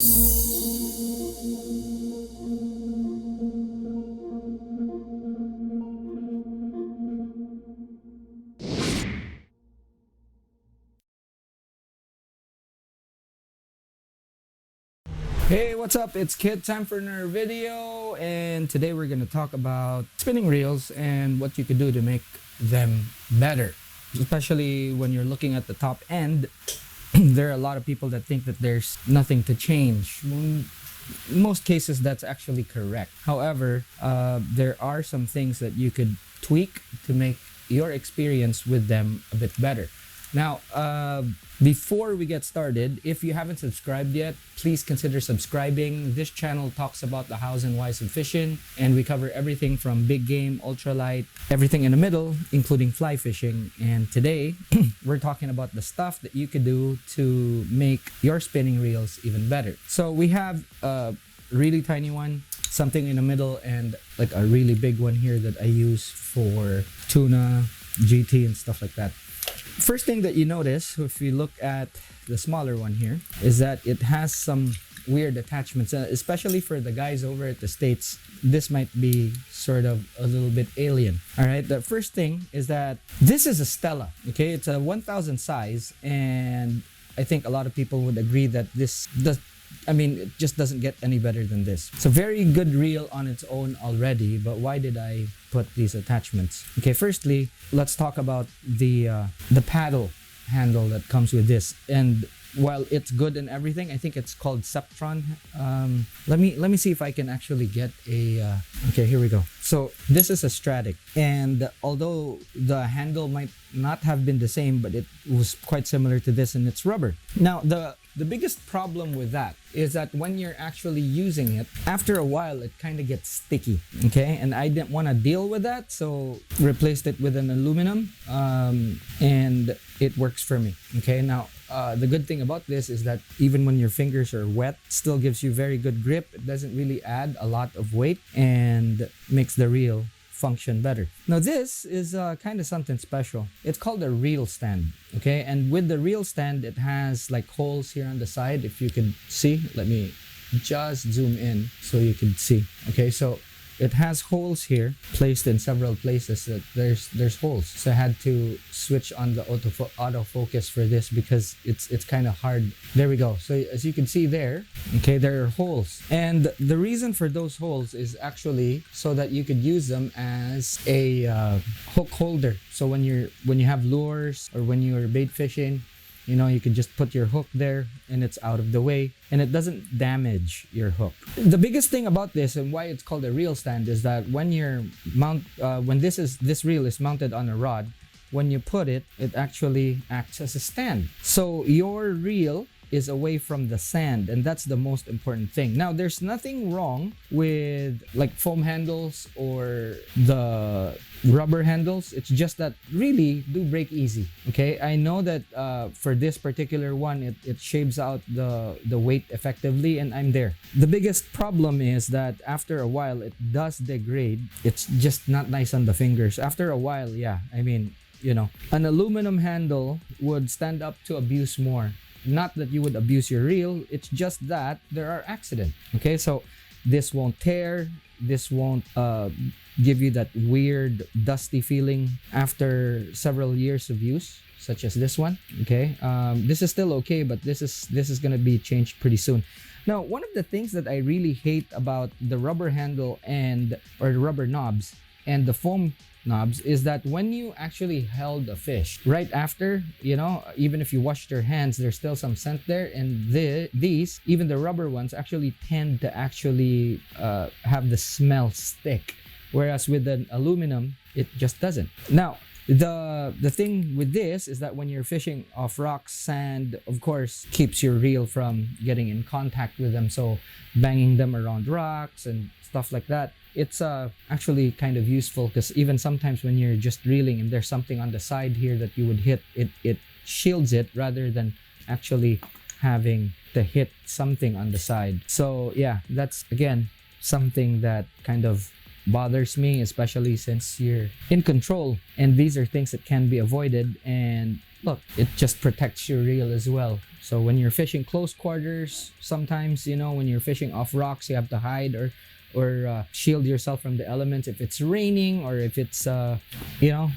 Hey, what's up? It's Kid, time for another video, and today we're going to talk about spinning reels and what you could do to make them better. Especially when you're looking at the top end, there are a lot of people that think that there's nothing to change. In most cases, that's actually correct. However, there are some things that you could tweak to make your experience with them a bit better. Now, before we get started, if you haven't subscribed yet, please consider subscribing. This channel talks about the hows and whys of fishing, and we cover everything from big game, ultralight, everything in the middle, including fly fishing. And today, we're talking about the stuff that you could do to make your spinning reels even better. So we have a really tiny one, something in the middle, and like a really big one here that I use for tuna, GT, and stuff like that. First thing that you notice if you look at the smaller one here is that it has some weird attachments, especially for the guys over at the States. This might be sort of a little bit alien. All right, the first thing is that this is a Stella. Okay, it's a 1000 size, and I think a lot of people would agree that it just doesn't get any better than this. It's a very good reel on its own already, but why did I put these attachments? Okay, firstly, let's talk about the paddle handle that comes with this. And while it's good and everything, I think it's called Septron. Let me see if I can actually get a. Okay, here we go. So this is a Stratic, and although the handle might not have been the same, but it was quite similar to this, and it's rubber. Now the biggest problem with that is that when you're actually using it, after a while it kind of gets sticky. Okay, and I didn't want to deal with that, so replaced it with an aluminum, and it works for me. Okay, now the good thing about this is that even when your fingers are wet, it still gives you very good grip. It doesn't really add a lot of weight and makes the reel function better. Now this is kind of something special. It's called a reel stand. Okay, and with the reel stand, it has like holes here on the side. If you can see, let me just zoom in so you can see. Okay, so it has holes here placed in several places. That there's holes, so I had to switch on the autofocus for this because it's kind of hard. There we go. So as you can see there, okay, there are holes, and the reason for those holes is actually so that you could use them as a hook holder. So when you have lures or when you're bait fishing, you know, you can just put your hook there and it's out of the way and it doesn't damage your hook. The biggest thing about this and why it's called a reel stand is that when this reel is mounted on a rod, when you put it, it actually acts as a stand. So your reel is away from the sand, and that's the most important thing. Now, there's nothing wrong with like foam handles or the rubber handles. It's just that really do break easy. Okay, I know that for this particular one, it shaves out the weight effectively, and I'm there. The biggest problem is that after a while, it does degrade. It's just not nice on the fingers. After a while, yeah, I mean, you know, an aluminum handle would stand up to abuse more. Not that you would abuse your reel, it's just that there are accidents. Okay, so this won't tear, this won't give you that weird dusty feeling after several years of use, such as this one. Okay, this is still okay, but this is gonna be changed pretty soon. Now, one of the things that I really hate about the rubber handle or the rubber knobs and the foam knobs is that when you actually held a fish right after, you know, even if you washed your hands, there's still some scent there, and these, even the rubber ones, actually tend to have the smell stick, whereas with an aluminum it just doesn't. Now the thing with this is that when you're fishing off rocks, sand of course keeps your reel from getting in contact with them, so banging them around rocks and stuff like that, it's actually kind of useful, because even sometimes when you're just reeling and there's something on the side here that you would hit, it shields it rather than actually having to hit something on the side. So yeah, that's again something that kind of bothers me, especially since you're in control, and these are things that can be avoided. And look, it just protects your reel as well. So when you're fishing close quarters, sometimes, you know, when you're fishing off rocks, you have to hide or shield yourself from the elements if it's raining, or if it's you know,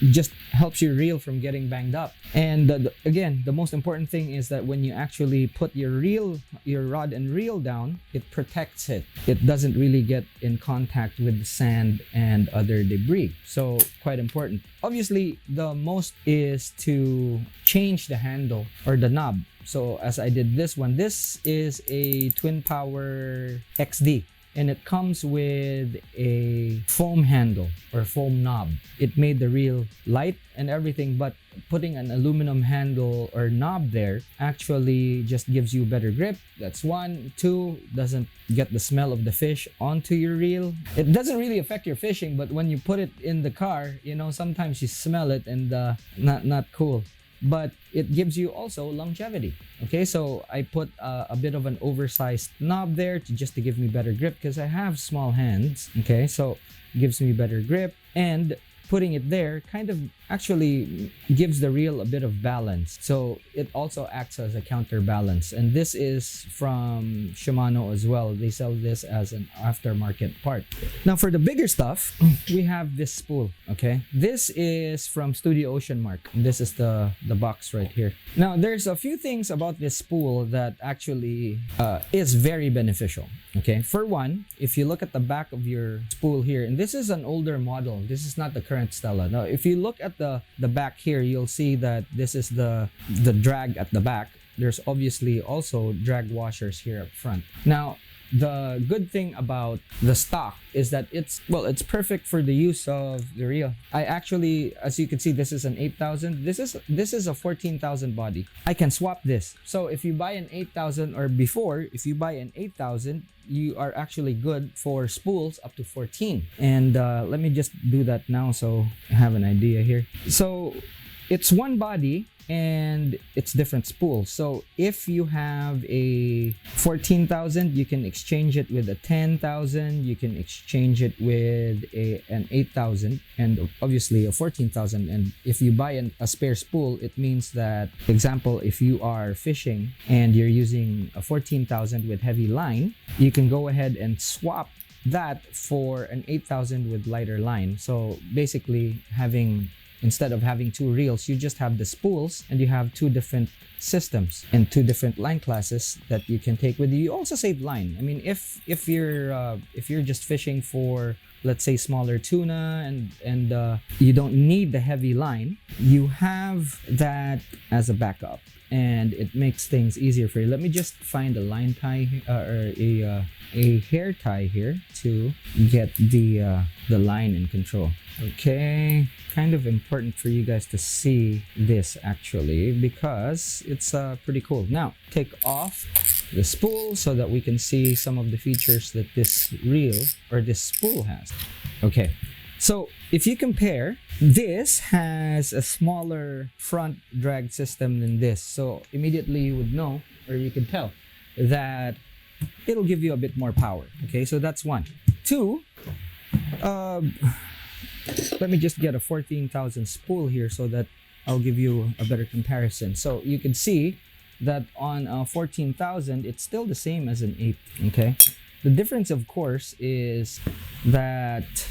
just helps your reel from getting banged up. And again, the most important thing is that when you actually put your rod and reel down, it protects it. It doesn't really get in contact with the sand and other debris. So quite important. Obviously, the most is to change the handle or the knob. So as I did this one, this is a twin power XD. And it comes with a foam handle or foam knob. It made the reel light and everything, but putting an aluminum handle or knob there actually just gives you better grip. That's one. Two, doesn't get the smell of the fish onto your reel. It doesn't really affect your fishing, but when you put it in the car, you know, sometimes you smell it and not cool. But it gives you also longevity. Okay, so I put a bit of an oversized knob there just to give me better grip, because I have small hands. Okay, so it gives me better grip, and putting it there kind of actually gives the reel a bit of balance. So it also acts as a counterbalance. And this is from Shimano as well. They sell this as an aftermarket part. Now for the bigger stuff, we have this spool. Okay, this is from Studio Ocean Mark. This is the box right here. Now there's a few things about this spool that actually is very beneficial. Okay, for one, if you look at the back of your spool here, and this is an older model, this is not the current Stella. Now if you look at the back here, you'll see that this is the drag at the back. There's obviously also drag washers here up front. Now the good thing about the stock is that it's perfect for the use of the reel. I actually, as you can see, this is an 8,000. This is a 14,000 body. I can swap this. So if you buy an 8,000, or before, if you buy an 8,000, you are actually good for spools up to 14. And let me just do that now so I have an idea here. So it's one body and it's different spools. So if you have a 14,000, you can exchange it with a 10,000, you can exchange it with an 8,000, and obviously a 14,000. And if you buy a spare spool, it means that, for example, if you are fishing and you're using a 14,000 with heavy line, you can go ahead and swap that for an 8,000 with lighter line. So basically, instead of having two reels, you just have the spools, and you have two different systems and two different line classes that you can take with you. You also save line. I mean, if you're just fishing for, let's say, smaller tuna and you don't need the heavy line, you have that as a backup, and it makes things easier for you. Let me just find a line tie or a hair tie here to get the line in control. Okay, kind of important for you guys to see this actually, because it's pretty cool. Now take off the spool so that we can see some of the features that this reel or this spool has. Okay, so if you compare, this has a smaller front drag system than this, so immediately you would know, or you can tell, that it'll give you a bit more power. Okay, so that's one. Two, let me just get a 14,000 spool here so that I'll give you a better comparison. So you can see that on a 14,000, it's still the same as an 8. Okay, the difference, of course, is that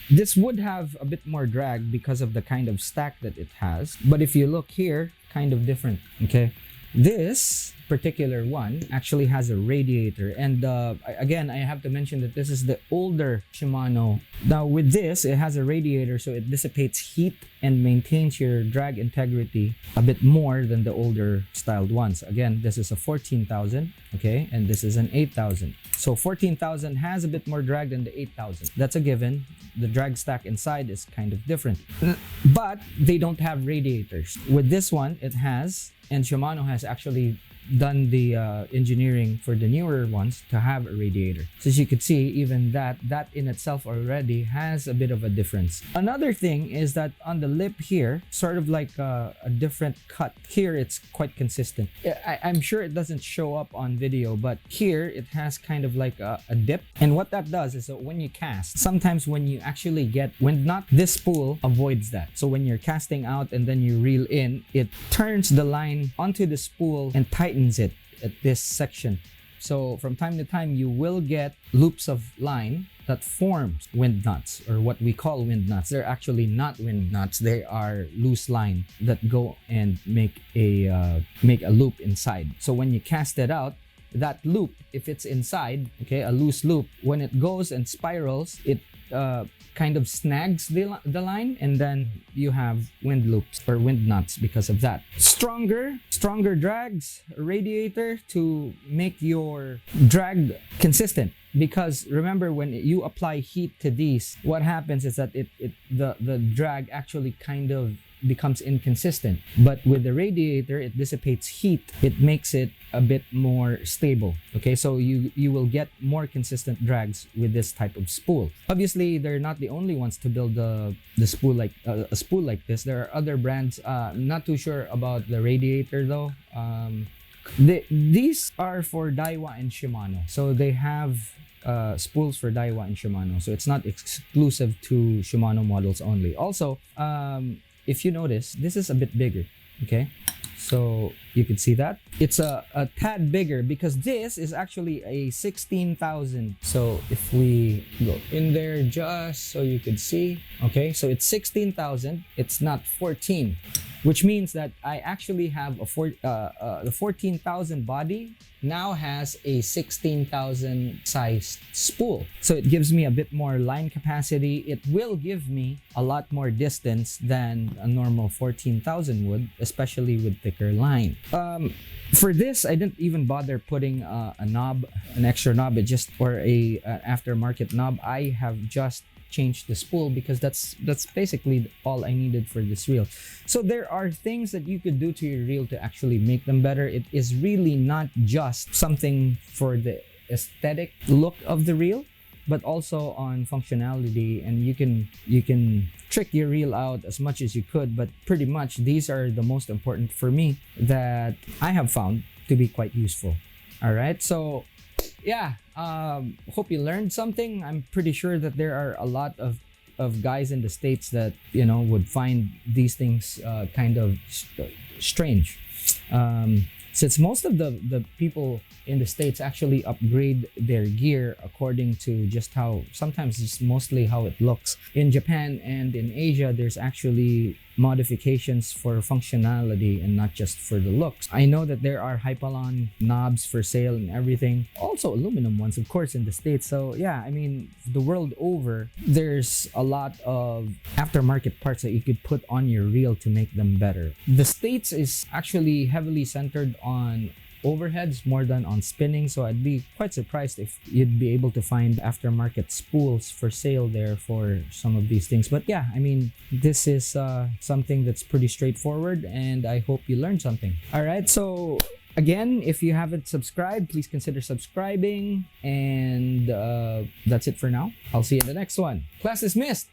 this would have a bit more drag because of the kind of stack that it has. But if you look here, kind of different. Okay, this particular one actually has a radiator, and again, I have to mention that this is the older Shimano. Now with this, it has a radiator, so it dissipates heat and maintains your drag integrity a bit more than the older styled ones. Again, this is a 14,000, okay, and this is an 8,000. So 14,000 has a bit more drag than the 8,000. That's a given. The drag stack inside is kind of different, but they don't have radiators. With this one, it has, and Shimano has actually done the engineering for the newer ones to have a radiator. So as you can see, even that in itself already has a bit of a difference. Another thing is that on the lip here, sort of like a different cut. Here it's quite consistent. I'm sure it doesn't show up on video, but here it has kind of like a dip. And what that does is that when you cast, sometimes when you actually get wind knot, this spool avoids that. So when you're casting out and then you reel in, it turns the line onto the spool and tightens it at this section. So from time to time, you will get loops of line that forms wind knots, or what we call wind knots. They're actually not wind knots. They are loose line that go and make a loop inside. So when you cast it out, that loop, if it's inside, okay, a loose loop, when it goes and spirals, it kind of snags the line, and then you have wind loops or wind knots because of that. Stronger drags, radiator to make your drag consistent. Because remember, when you apply heat to these, what happens is that the drag actually kind of becomes inconsistent. But with the radiator, it dissipates heat. It makes it a bit more stable. Okay, so you will get more consistent drags with this type of spool. Obviously, they're not the only ones to build the spool like a spool like this. There are other brands. I'm not too sure about the radiator though. These are for Daiwa and Shimano. So they have spools for Daiwa and Shimano. So it's not exclusive to Shimano models only. Also, if you notice, this is a bit bigger, okay? So you can see that. It's a tad bigger because this is actually a 16,000. So if we go in there just so you could see, okay? So it's 16,000, it's not 14, which means that I actually have the 14,000 body now has a 16,000 size spool. So it gives me a bit more line capacity. It will give me a lot more distance than a normal 14,000 would, especially with thicker line. For this, I didn't even bother putting a knob, an extra knob, or an aftermarket knob. I have just changed the spool because that's basically all I needed for this reel. So there are things that you could do to your reel to actually make them better. It is really not just something for the aesthetic look of the reel, but also on functionality, and you can trick your reel out as much as you could, but pretty much these are the most important for me that I have found to be quite useful. All right, so yeah, hope you learned something. I'm pretty sure that there are a lot of guys in the States that, you know, would find these things kind of strange. Since most of the people in the States actually upgrade their gear according to just sometimes just mostly how it looks. In Japan and in Asia, there's actually modifications for functionality and not just for the looks. I know that there are Hypalon knobs for sale and everything. Also aluminum ones, of course, in the States. So yeah, I mean, the world over, there's a lot of aftermarket parts that you could put on your reel to make them better. The States is actually heavily centered on overheads more than on spinning, so I'd be quite surprised if you'd be able to find aftermarket spools for sale there for some of these things. But yeah, I mean, this is something that's pretty straightforward, and I hope you learned something. All right, so again, if you haven't subscribed, please consider subscribing, and that's it for now. I'll see you in the next one. Class dismissed.